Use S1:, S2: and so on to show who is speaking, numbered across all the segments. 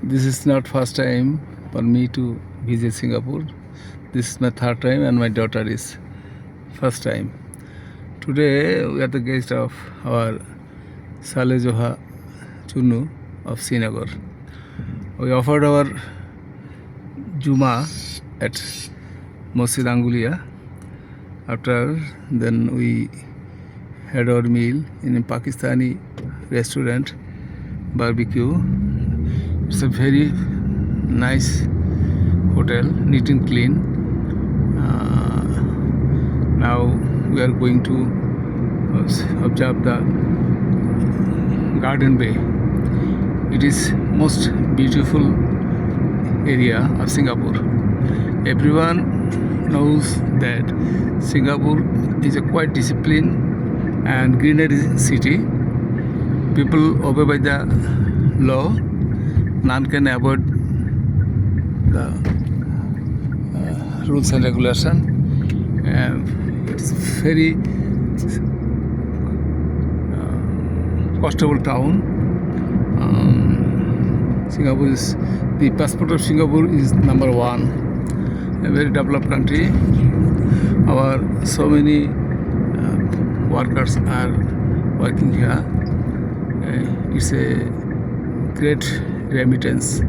S1: This is not first time for me to visit Singapore. This is my third time and my daughter is first time. Today we are the guest of our Saleh Joha Chunu of Srinagar. We offered our Juma at Masjid Angulia. After then we had our meal in a Pakistani restaurant barbecue. It's a very nice hotel, neat and clean. Now we are going to observe the Garden Bay. It is most beautiful area of Singapore. Everyone knows that Singapore is a quite disciplined and greenery city. People obey by the law. None can avoid the rules and regulation. It's very comfortable town. Singapore is the passport of Singapore is number 1. A very developed country. Our so many workers are working here. It's a great remittance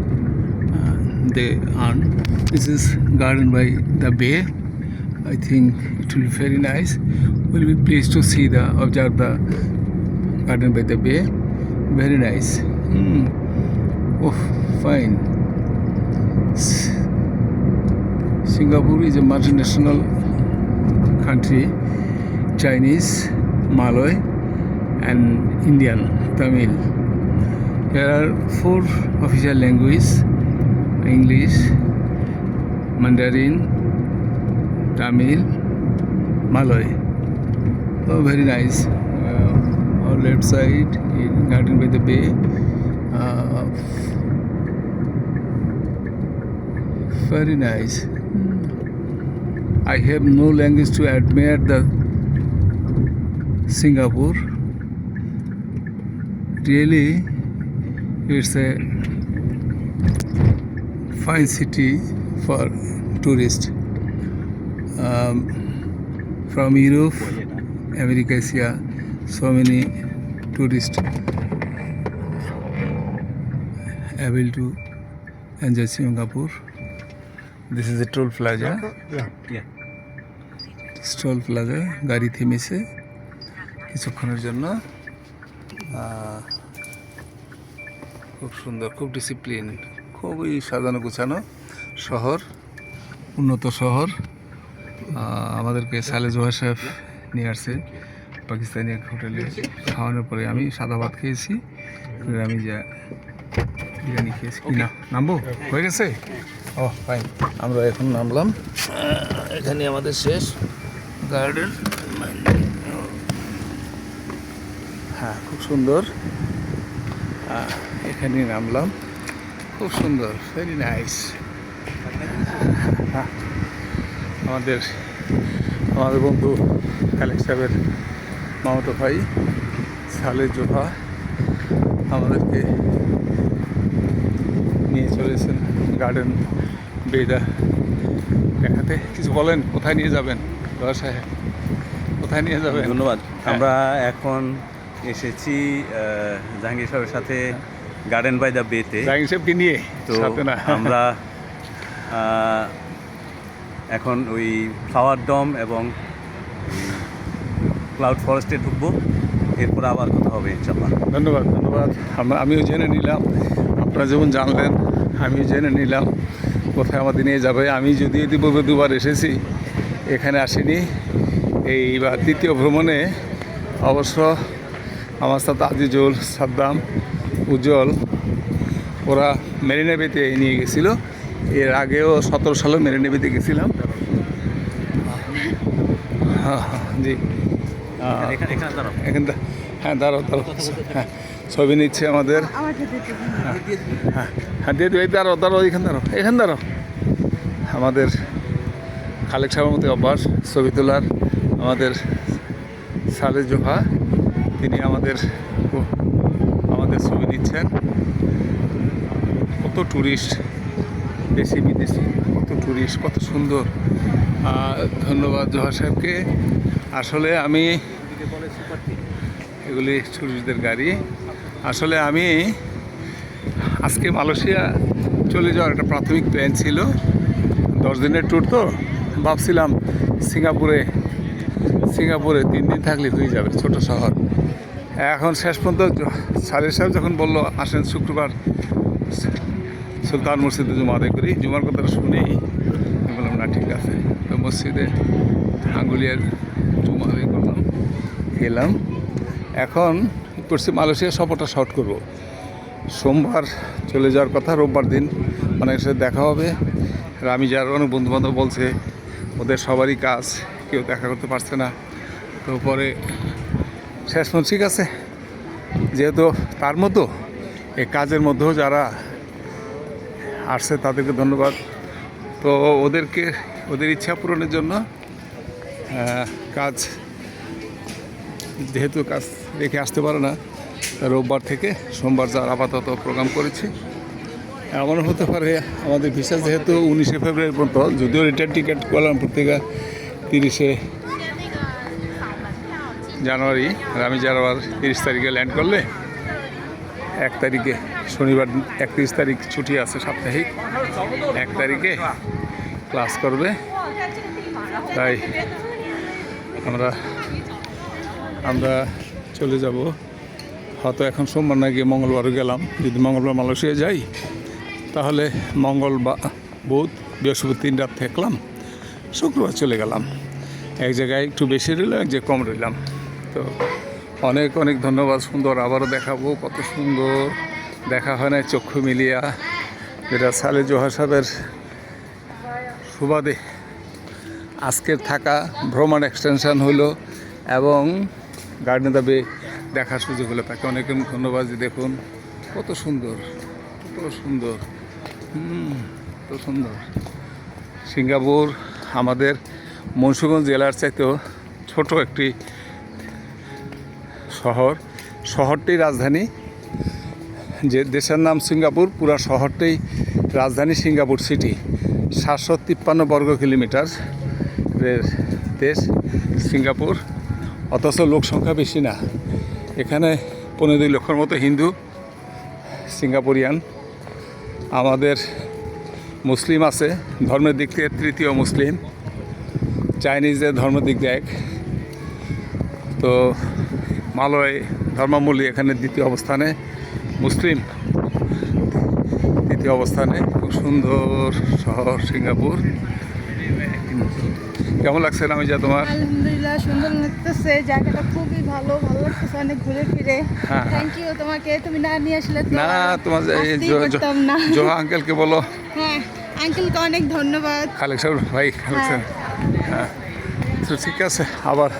S1: they earn. This is garden by the bay. I think it will be very nice. We'll be pleased to see observe the garden by the bay. Very nice. Oh, fine. Singapore is a multinational country. Chinese, Malay, and Indian, Tamil. There are 4 official languages: English, Mandarin, Tamil, Malay. Oh, very nice. Our left side, garden by the bay. Very nice. I have no language to admire the Singapore. Really, it's a fine city for tourists from Europe, America, Asia. So many tourists able to enjoy Singapore. This is a toll plaza.
S2: Yeah.
S1: Toll plaza গাড়ি থেমেছে কিছুক্ষণের জন্য। খুব সুন্দর, খুব discipline, খুবই সাজানো গোছানো শহর, উন্নত শহর। আমাদেরকে সালে জোহা সাহেব নিয়ে আসছে পাকিস্তানি এক হোটেলে। খাওয়ানোর পরে আমি সাদা ভাত খেয়েছি, আমি যা বিরিয়ানি খেয়েছি। কি না নামবো হয়ে গেছে? ও ফাইন, আমরা এখন নামলাম। এখানে আমাদের শেষ গার্ডেন। হ্যাঁ, খুব সুন্দর। এখানে নামলাম, খুব সুন্দর, ভেরি নাইস। আমাদের বন্ধু খালেক সাহেবের মামাতো ভাই সালে জোহা আমাদেরকে নিয়ে চলেছেন গার্ডেন বেটা দেখাতে। কিছু বলেন, কোথায় নিয়ে যাবেন জোহা সাহেব, কোথায় নিয়ে যাবেন?
S2: ধন্যবাদ। আমরা এখন এসেছি জাহাঙ্গীর সাহেবের সাথে গার্ডেন বাই দ্য বেতে।
S1: জাহাঙ্গীর সাহেবকে নিয়ে
S2: তো
S1: সাথে না,
S2: আমরা এখন ওই ফ্লাওয়ার ডম এবং ক্লাউড ফরেস্টে ঢুকবো, এরপর আবার কথা হবে ইনশাআল্লাহ।
S1: ধন্যবাদ। আমিও জেনে নিলাম, আপনারা যেমন জানলেন আমিও জেনে নিলাম কোথায় আমাদের নিয়ে যাবে। আমি যদিও ইতিপূর্বে 2বার এসেছি, এখানে আসিনি। এইবার 3য় ভ্রমণে অবশ্য আমার সাথে আজিজুল, সাদ্দাম, উজ্জ্বল ওরা মেরিনা বেতে নিয়ে গেছিলো। এর আগেও 17 সালে মেরিনা বেতে গেছিলাম। জি, এখানটা হ্যাঁ, দাঁড়াও। হ্যাঁ, ছবি নিচ্ছে আমাদের। হ্যাঁ দিয়ে দিই, দাঁড়াও, এখানে দাঁড়াও। আমাদের খালেক সাহেবের মতো অভ্যাস ছবি তোলার। আমাদের সালে জোহা, তিনি আমাদের ছবি নিচ্ছেন। খুব কত ট্যুরিস্ট, দেশি বিদেশি কত ট্যুরিস্ট, কত সুন্দর। ধন্যবাদ জোহার সাহেবকে। আসলে আমি এগুলি ট্যুরিস্টদের গাড়ি। আসলে আমি আজকে মালয়েশিয়া চলে যাওয়ার একটা প্রাথমিক প্ল্যান ছিল, 10 দিনের ট্যুর। তো ভাবছিলাম সিঙ্গাপুরে 3 দিন থাকলে হয়ে যাবে, ছোট শহর। এখন শেষ পর্যন্ত সালের সাহেব যখন বললো আসেন শুক্রবার সুলতান মসজিদে জুমা আদায় করি, জুমার কথাটা শুনেই আমি বললাম না ঠিক আছে। তো মসজিদে আঙ্গুলিয়ার জুমা আদায় করলাম, গেলাম। এখন করছি মালয়েশিয়া সফরটা শর্ট করব। সোমবার চলে যাওয়ার কথা, রোববার দিন অনেকের সাথে দেখা হবে। আর আমি যার অনেক বন্ধুবান্ধব বলছে ওদের সবারই কাজ, কেউ দেখা করতে পারছে না। তো পরে শেষ পর্যন্ত ঠিক আছে, যেহেতু তার মতো এই কাজের মধ্যেও যারা আসছে তাদেরকে ধন্যবাদ। তো ওদের ইচ্ছা পূরণের জন্য কাজ, যেহেতু কাজ রেখে আসতে পারে না, রোববার থেকে সোমবার যাওয়ার আপাতত প্রোগ্রাম করেছি। এমন হতে পারে আমাদের ভিসা যেহেতু 19শে ফেব্রুয়ারি পর্যন্ত, যদিও রিটার্ন টিকিট কোয়ালালামপুর থেকে 30শে জানুয়ারি, আর আমি যার আবার 30 তারিখে ল্যান্ড করলে 1 তারিখে শনিবার 31 তারিখ ছুটি আছে সাপ্তাহিক, 1 তারিখে ক্লাস করবে। তাই আমরা চলে যাব। হয়তো এখন সোমবার না গিয়ে মঙ্গলবারও গেলাম। যদি মঙ্গলবার মালয়েশিয়া যাই তাহলে মঙ্গলবার, বুধ, বৃহস্পতি 3 রাত থাকলাম, শুক্রবার চলে গেলাম। এক জায়গায় একটু বেশি রইলাম, এক জায়গায় কম রইলাম। তো অনেক অনেক ধন্যবাদ। সুন্দর, আবারও দেখাবো। কত সুন্দর, দেখা হয় না চক্ষু মিলিয়া, যেটা সালে জোহার সাহেবের সুবাদে আজকের থাকা ভ্রমণ এক্সটেনশন হলো এবং গার্ডেন দ্য বে দেখার সুযোগ হলো। তাকে অনেক অনেক ধন্যবাদ। যে দেখুন কত সুন্দর, কত সুন্দর, কত সুন্দর। সিঙ্গাপুর আমাদের মুন্সিগঞ্জ জেলার চাইতেও ছোট একটি শহরটি রাজধানী। যে দেশের নাম সিঙ্গাপুর, পুরা শহরটাই রাজধানী সিঙ্গাপুর সিটি। 753 বর্গ কিলোমিটার দেশ সিঙ্গাপুর, অথচ লোক সংখ্যা বেশি না। এখানে 15 লক্ষের মতো হিন্দু সিঙ্গাপুরিয়ান। আমাদের মুসলিম আছে, ধর্মের দিক থেকে তৃতীয় মুসলিম। চাইনিজদের ধর্মের দিক দিয়ে 1। তো মালয় ধর্মাবলী এখানে দ্বিতীয় অবস্থানে, মুসলিম দ্বিতীয় অবস্থানে। খুব সুন্দর শহর সিঙ্গাপুর। কেমন লাগছে আমি যা তোমার?
S3: আলহামদুলিল্লাহ, সুন্দর লাগতেছে, জায়গাটা খুবই ভালো লাগতেছে, অনেক ঘুরে ফিরে। থ্যাংক ইউ তোমাকে, তুমি না নিয়ে আসলে তো
S1: না, তোমার জোহা আঙ্কেলকে বলো।
S3: হ্যাঁ, আঙ্কেলকে অনেক ধন্যবাদ।
S1: খালেক সাহেব ভাই, খালেক সাহেব। হ্যাঁ, তো ঠিক আছে, আবার